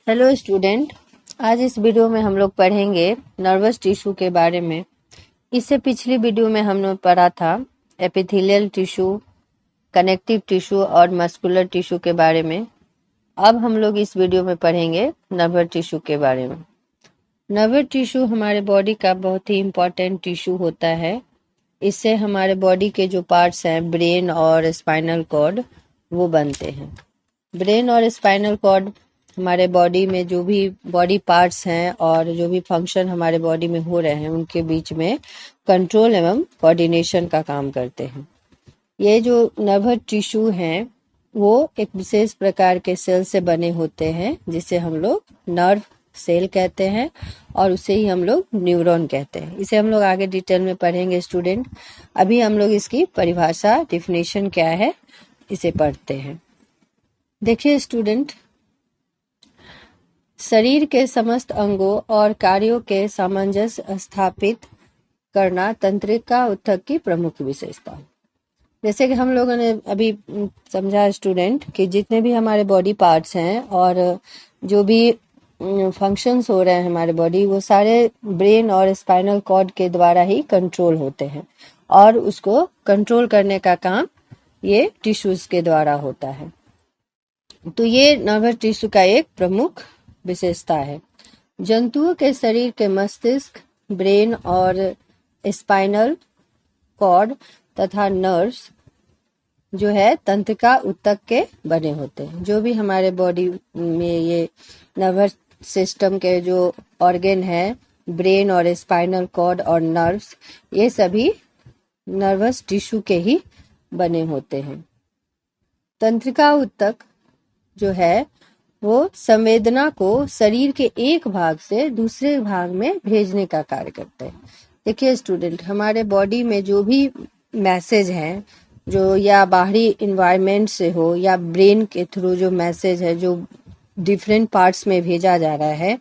Hello student. आज इस video में हम लोग पढ़ेंगे नर्वस टिश्यू के बारे में। इससे पिछली वीडियो में हमने पढ़ा था एपिथेलियल टिश्यू, कनेक्टिव टिश्यू और मस्कुलर टिश्यू के बारे में। अब हम लोग इस वीडियो में पढ़ेंगे नर्वस टिश्यू के बारे में। नर्वस टिश्यू हमारे बॉडी का बहुत ही इम्पोर्टेंट टिश्यू होता है। इससे हमारे बॉडी के जो पार्ट्स हैं, ब्रेन और स्पाइनल कॉर्ड, वो बनते हैं। ब्रेन और स्पाइनल कॉर्ड हमारे बॉडी में जो भी बॉडी पार्ट्स हैं और जो भी फंक्शन हमारे बॉडी में हो रहे हैं उनके बीच में कंट्रोल एवं कोऑर्डिनेशन का काम करते हैं। ये जो नर्वस टिश्यू हैं वो एक विशेष प्रकार के सेल से बने होते हैं जिसे हम लोग नर्व सेल कहते हैं और उसे ही हम लोग न्यूरॉन कहते हैं। इसे हम लोग आगे डिटेल में पढ़ेंगे स्टूडेंट। अभी हम लोग इसकी परिभाषा, डिफिनेशन क्या है, इसे पढ़ते हैं। देखिए स्टूडेंट, शरीर के समस्त अंगों और कार्यों के सामंजस्य स्थापित करना तंत्रिका ऊतक की प्रमुख विशेषता। जैसे कि हम लोगों ने अभी समझा स्टूडेंट कि जितने भी हमारे बॉडी पार्ट्स हैं और जो भी फंक्शंस हो रहे हैं हमारे बॉडी, वो सारे ब्रेन और स्पाइनल कॉर्ड के द्वारा ही कंट्रोल होते हैं और उसको कंट्रोल करने का काम ये टिश्यूज के द्वारा होता है। तो ये नर्वस टिश्यू का एक प्रमुख विशेषता है। जंतुओं के शरीर के मस्तिष्क, ब्रेन और स्पाइनल कॉर्ड तथा नर्व्स जो है तंत्रिका ऊतक के बने होते हैं। जो भी हमारे बॉडी में ये नर्वस सिस्टम के जो ऑर्गन है, ब्रेन और स्पाइनल कॉर्ड और नर्व्स, ये सभी नर्वस टिश्यू के ही बने होते हैं। तंत्रिका ऊतक जो है वो संवेदना को शरीर के एक भाग से दूसरे भाग में भेजने का कार्य करते हैं। देखिए स्टूडेंट, हमारे बॉडी में जो भी मैसेज है, जो या बाहरी इन्वायरमेंट से हो या ब्रेन के थ्रू जो मैसेज है जो डिफरेंट पार्ट्स में भेजा जा रहा है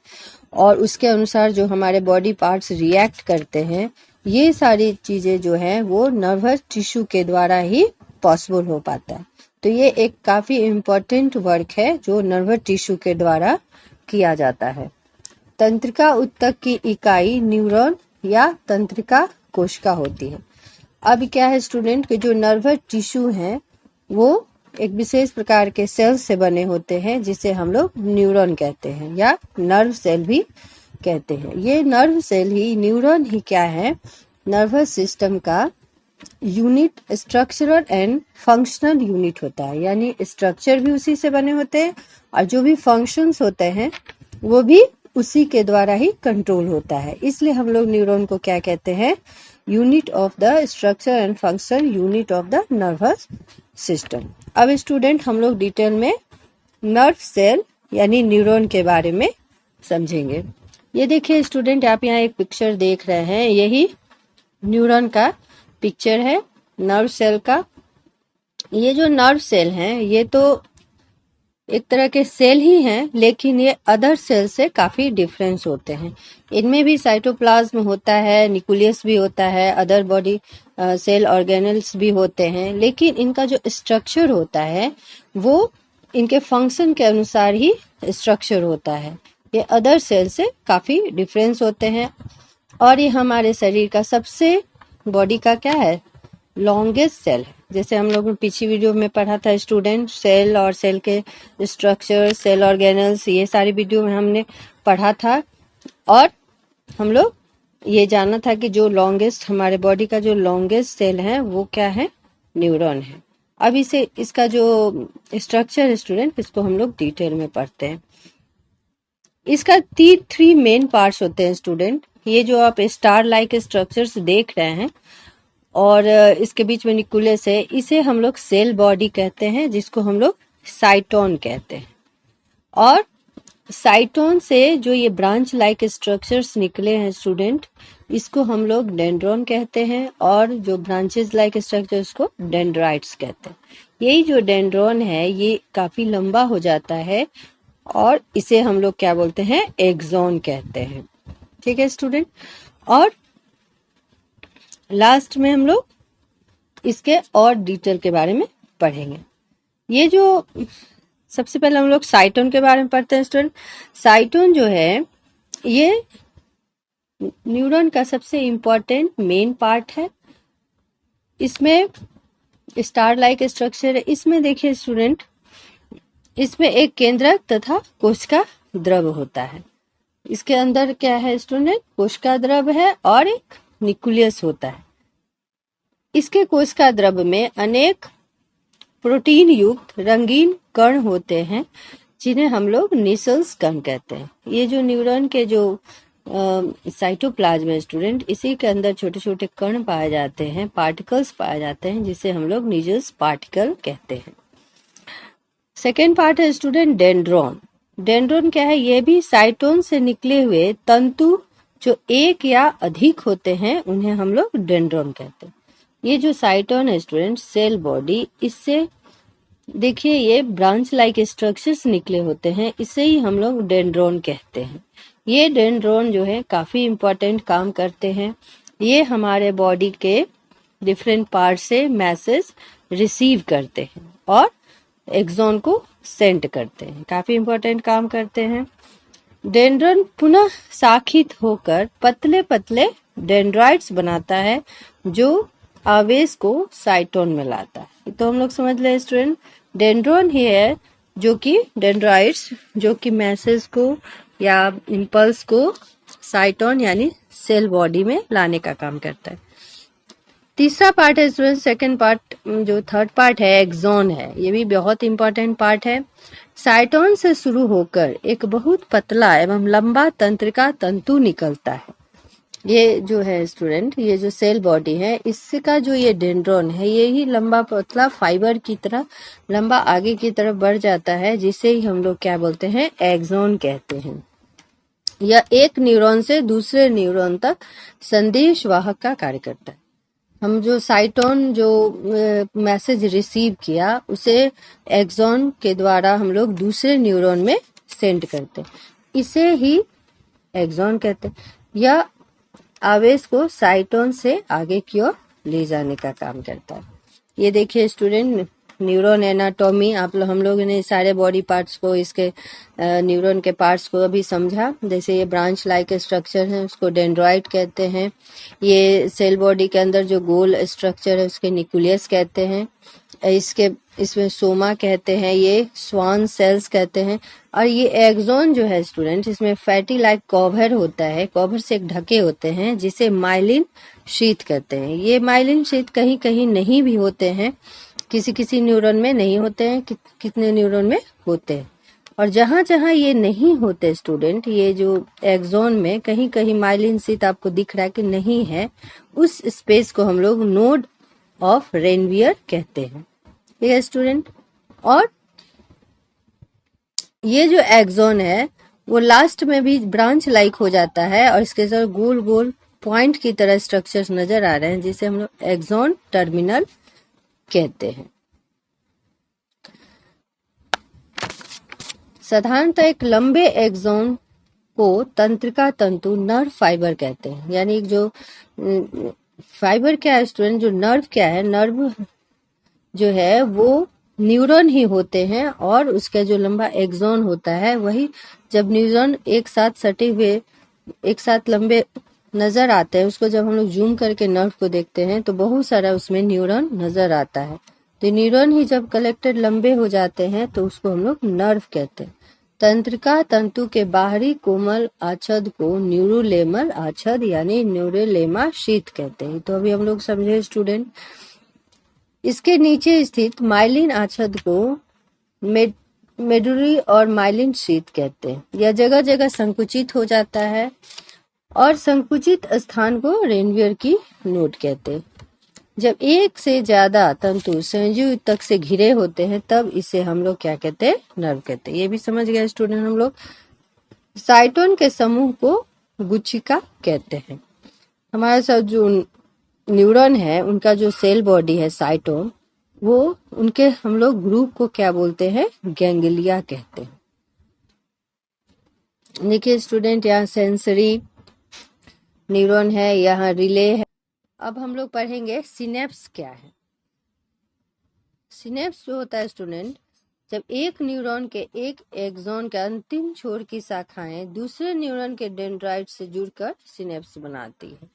और उसके अनुसार जो हमारे बॉडी पार्ट्स रिएक्ट करते हैं, ये सारी चीजें जो हैं वो नर्वस टिश्यू के द्वारा ही पॉसिबल हो पाता है। तो ये एक काफी इम्पोर्टेंट वर्क है जो नर्वस टिश्यू के द्वारा किया जाता है। तंत्रिका ऊतक की इकाई न्यूरॉन या तंत्रिका कोशिका होती है। अब क्या है स्टूडेंट कि जो नर्वस टिश्यू हैं वो एक विशेष प्रकार के सेल से बने होते हैं जिसे हम लोग न्यूरॉन कहते हैं या नर्व सेल भी कहते हैं। ये नर्व सेल ही, न्यूरॉन ही क्या है, नर्वस सिस्टम का unit, structural and functional unit होता है। यानी स्ट्रक्चर भी उसी से बने होते हैं और जो भी फंक्शंस होते हैं वो भी उसी के द्वारा ही कंट्रोल होता है। इसलिए हम लोग न्यूरॉन को क्या कहते हैं, unit of the structure and function unit of the nervous system. अब स्टूडेंट हम लोग डिटेल में नर्व सेल यानी न्यूरॉन के बारे में समझेंगे। ये देखिए स्टूडेंट, आप यहाँ एक पिक्चर देख रहे हैं, यही न्यूरॉन का पिक्चर है नर्व सेल का। ये जो नर्व सेल हैं ये तो एक तरह के सेल ही हैं, लेकिन ये अदर सेल से काफी डिफरेंस होते हैं। इनमें भी साइटोप्लाज्म होता है, न्यूक्लियस भी होता है, अदर बॉडी सेल ऑर्गेनल्स भी होते हैं, लेकिन इनका जो स्ट्रक्चर होता है वो इनके फंक्शन के अनुसार ही स्ट्रक्चर होता है। ये अदर सेल से काफी डिफरेंस होते हैं और ये हमारे शरीर का सबसे बॉडी का क्या है, लॉन्गेस्ट सेल है। जैसे हम लोग पिछली वीडियो में पढ़ा था स्टूडेंट, सेल और सेल के स्ट्रक्चर, सेल ऑर्गेनल्स, ये सारी वीडियो में हमने पढ़ा था और हम लोग ये जाना था कि जो लॉन्गेस्ट, हमारे बॉडी का जो लॉन्गेस्ट सेल है वो क्या है, न्यूरॉन है। अब इसे, इसका जो स्ट्रक्चर है स्टूडेंट, इसको हम लोग डिटेल में पढ़ते हैं। इसका थ्री मेन पार्ट्स होते हैं स्टूडेंट। ये जो आप स्टार लाइक स्ट्रक्चर्स देख रहे हैं और इसके बीच में न्यूक्लियस है, इसे हम लोग सेल बॉडी कहते हैं, जिसको हम लोग साइटोन कहते हैं। और साइटोन से जो ये ब्रांच लाइक स्ट्रक्चर्स निकले हैं स्टूडेंट, इसको हम लोग डेंड्रॉन कहते हैं और जो ब्रांचेस लाइक स्ट्रक्चर्स को डेंड्राइट्स कहते हैं। यही जो डेंड्रॉन है ये काफी लंबा हो जाता है और इसे हम लोग क्या बोलते हैं, एक्सॉन कहते हैं। ठीक है स्टूडेंट। और लास्ट में हम लोग इसके और डिटेल के बारे में पढ़ेंगे। ये जो सबसे पहले हम लोग साइटोन के बारे में पढ़ते हैं स्टूडेंट। साइटोन जो है ये न्यूरॉन का सबसे इम्पोर्टेंट मेन पार्ट है। इसमें स्टार लाइक स्ट्रक्चर है। इसमें देखिए स्टूडेंट, इसमें एक केंद्रक तथा कोशिका द्रव होता है। इसके अंदर क्या है स्टूडेंट, कोशिका द्रव है और एक न्यूक्लियस होता है। इसके कोशिका द्रव में अनेक प्रोटीन युक्त रंगीन कण होते हैं जिन्हें हम लोग निसल्स कण कहते हैं। ये जो न्यूरॉन के जो साइटोप्लाज्म है स्टूडेंट, इसी के अंदर छोटे छोटे कण पाए जाते हैं, पार्टिकल्स पाए जाते हैं, जिसे हम लोग निजल्स पार्टिकल कहते हैं। सेकेंड पार्ट है स्टूडेंट डेंड्रॉन। डेंड्रॉन क्या है, ये भी साइटोन से निकले हुए तंतु जो एक या अधिक होते हैं उन्हें हम लोग डेंड्रॉन कहते हैं। ये जो साइटोन है स्टूडेंट, सेल बॉडी, इससे देखिए ये ब्रांच लाइक स्ट्रक्चर्स निकले होते हैं, इसे ही हम लोग डेंड्रॉन कहते हैं। ये डेंड्रॉन जो है काफी इम्पोर्टेंट काम करते हैं। ये हमारे बॉडी के डिफरेंट पार्ट से मैसेज रिसीव करते हैं और एक्सॉन को सेंड करते हैं, काफी इम्पोर्टेंट काम करते हैं। डेंड्रॉन पुनः शाखित होकर पतले पतले डेंड्राइट्स बनाता है जो आवेश को साइटोन में लाता है। तो हम लोग समझ ले स्टूडेंट, डेंड्रॉन ही है जो कि डेंड्राइट्स जो कि मैसेज को या इम्पल्स को साइटोन यानी सेल बॉडी में लाने का काम करता है। तीसरा पार्ट है स्टूडेंट, सेकंड पार्ट, जो थर्ड पार्ट है एक्सॉन है, ये भी बहुत इंपॉर्टेंट पार्ट है। साइटोन से शुरू होकर एक बहुत पतला एवं लंबा तंत्रिका तंतु निकलता है। ये जो है स्टूडेंट, ये जो सेल बॉडी है, इसका जो ये डेंड्रॉन है, ये ही लंबा पतला फाइबर की तरह लंबा आगे की तरफ बढ़ जाता है, जिसे ही हम लोग क्या बोलते हैं, एक्सॉन कहते हैं। यह एक न्यूरॉन से दूसरे न्यूरॉन तक संदेश वाहक का कार्य करता है। हम जो साइटोन जो मैसेज रिसीव किया उसे एक्सॉन के द्वारा हम लोग दूसरे न्यूरॉन में सेंड करते हैं, इसे ही एक्सॉन कहते हैं। यह आवेश को साइटोन से आगे की ओर ले जाने का काम करता है। ये देखिए स्टूडेंट, न्यूरॉन एनाटॉमी, हम लोगों ने सारे बॉडी पार्ट्स को, इसके न्यूरॉन के पार्ट्स को अभी समझा। जैसे ये ब्रांच लाइक स्ट्रक्चर है उसको डेंड्राइट कहते हैं। ये सेल बॉडी के अंदर जो गोल स्ट्रक्चर है उसके न्यूक्लियस कहते हैं। इसमें सोमा कहते हैं, ये स्वान सेल्स कहते हैं। और ये एक्सॉन जो है स्टूडेंट, इसमें फैटी लाइक कवर होता है, कवर से एक ढके होते हैं, जिसे माइलिन शीथ कहते हैं। ये माइलिन शीथ कहीं कहीं नहीं भी होते हैं, किसी किसी न्यूरॉन में नहीं होते हैं, कितने न्यूरॉन में होते हैं। और जहां जहां ये नहीं होते स्टूडेंट, ये जो एक्सॉन में कहीं कहीं माइलिन शीथ आपको दिख रहा है कि नहीं है, उस स्पेस को हम लोग नोड ऑफ रेनवियर कहते हैं, ठीक है स्टूडेंट। और ये जो एक्सॉन है वो लास्ट में भी ब्रांच लाइक हो जाता है और इसके साथ गोल गोल पॉइंट की तरह स्ट्रक्चर्स नजर आ रहे हैं, जिसे हम लोग एक्सॉन टर्मिनल कहते हैं। साधारणतः एक लंबे एक्सॉन को तंत्रिका तंतु नर्व फाइबर कहते हैं। यानी जो फाइबर क्या है स्टूडेंट, जो नर्व क्या है, नर्व जो है वो न्यूरॉन ही होते हैं और उसका जो लंबा एक्सॉन होता है वही, जब न्यूरॉन एक साथ सटे हुए एक साथ लंबे नजर आते हैं, उसको जब हम लोग जूम करके नर्व को देखते हैं तो बहुत सारा उसमें न्यूरॉन नजर आता है। तो न्यूरॉन ही जब कलेक्टेड लंबे हो जाते हैं तो उसको हम लोग नर्व कहते हैं। तंत्रिका तंतु के बाहरी कोमल आच्छद को न्यूरोलेमल आच्छद यानी न्यूरोलेमा शीथ कहते हैं। तो अभी हम लोग समझे स्टूडेंट, इसके नीचे स्थित माइलिन आच्छद को मेडुरी और माइलिन शीथ कहते हैं। यह जगह जगह संकुचित हो जाता है और संकुचित स्थान को रेनवियर की नोड कहते हैं। जब एक से ज्यादा तंतु संयोजी तक से घिरे होते हैं तब इसे हम लोग क्या कहते हैं, नर्व कहते हैं। ये भी समझ गए स्टूडेंट हम लोग। साइटोन के समूह को गुच्छिका कहते हैं। हमारे साथ जो न्यूरॉन है उनका जो सेल बॉडी है साइटोन, वो उनके हम लोग ग्रुप को क्या बोलते हैं, गैंग्लिया कहते हैं। देखिए स्टूडेंट, यहाँ सेंसरी न्यूरॉन है, यहाँ रिले है। अब हम लोग पढ़ेंगे सिनेप्स क्या है। सिनेप्स जो होता है स्टूडेंट, जब एक न्यूरॉन के एक एक्सॉन के अंतिम छोर की शाखाएं दूसरे न्यूरॉन के डेंड्राइट से जुड़कर सिनेप्स बनाती है।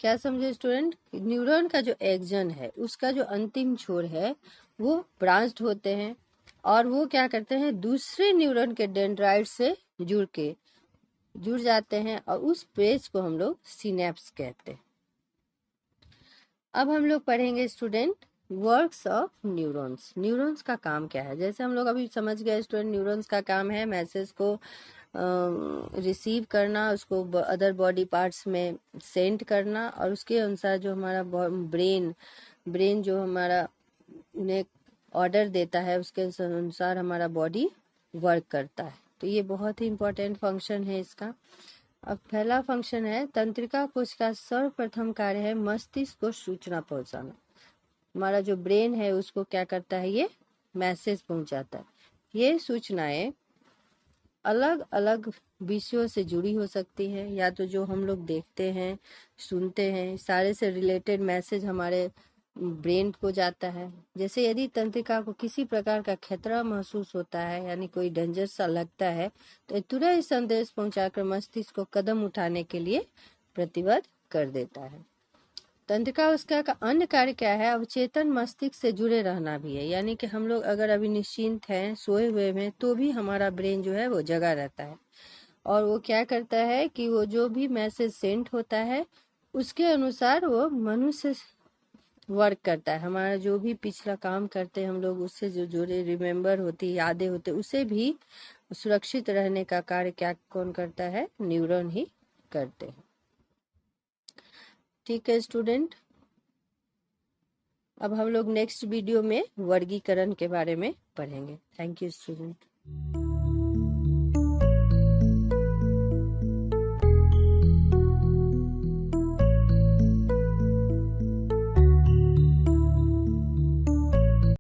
क्या समझे स्टूडेंट? न्यूरॉन का जो एक्सॉन है उसका जो अंतिम छोर है वो ब्रांच्ड होते हैं और वो क्या करते हैं, दूसरे न्यूरॉन के डेंड्राइट से जुड़ जाते हैं और उस पेज को हम लोग सिनेप्स कहते हैं। अब हम लोग पढ़ेंगे student works of neurons. Neurons का काम क्या है? जैसे हम लोग अभी समझ गए स्टूडेंट, न्यूरॉन्स का काम है मैसेज को रिसीव करना, उसको अदर बॉडी पार्ट्स में सेंड करना और उसके अनुसार जो हमारा ब्रेन जो हमारा उन्हें ऑर्डर देता है उसके अनुसार हमारा बॉडी वर्क करता है। तो ये बहुत ही इम्पोर्टेंट फंक्शन है इसका। अब पहला फंक्शन है तंत्रिका कोश का सर्वप्रथम कार्य है मस्तिष्क को सूचना पहुंचाना। हमारा जो ब्रेन है उसको क्या करता है, ये मैसेज पहुंचाता है। ये सूचनाएं अलग अलग विषयों से जुड़ी हो सकती हैं, या तो जो हम लोग देखते हैं सुनते हैं सारे से रिलेटेड मैसेज हमारे ब्रेन को जाता है। जैसे यदि तंत्रिका को किसी प्रकार का खतरा महसूस होता है यानी कोई डेंजर सा लगता है तो तुरंत संदेश पहुंचाकर मस्तिष्क को कदम उठाने के लिए प्रतिबद्ध कर देता है। तंत्रिका उसका का अन्य कार्य क्या है, अवचेतन मस्तिष्क से जुड़े रहना भी है। यानी कि हम लोग अगर अभी निश्चिंत हैं, सोए हुए हैं, तो भी हमारा ब्रेन जो है वो जगा रहता है और वो क्या करता है कि वो जो भी मैसेज सेंड होता है उसके अनुसार वो मनुष्य वर्क करता है। हमारा जो भी पिछला काम करते हैं हम लोग उससे जो जुड़े रिमेम्बर होती यादें होते उसे भी सुरक्षित रहने का कार्य क्या कौन करता है, न्यूरॉन ही करते हैं। ठीक है स्टूडेंट, अब हम लोग नेक्स्ट वीडियो में वर्गीकरण के बारे में पढ़ेंगे। Thank you student.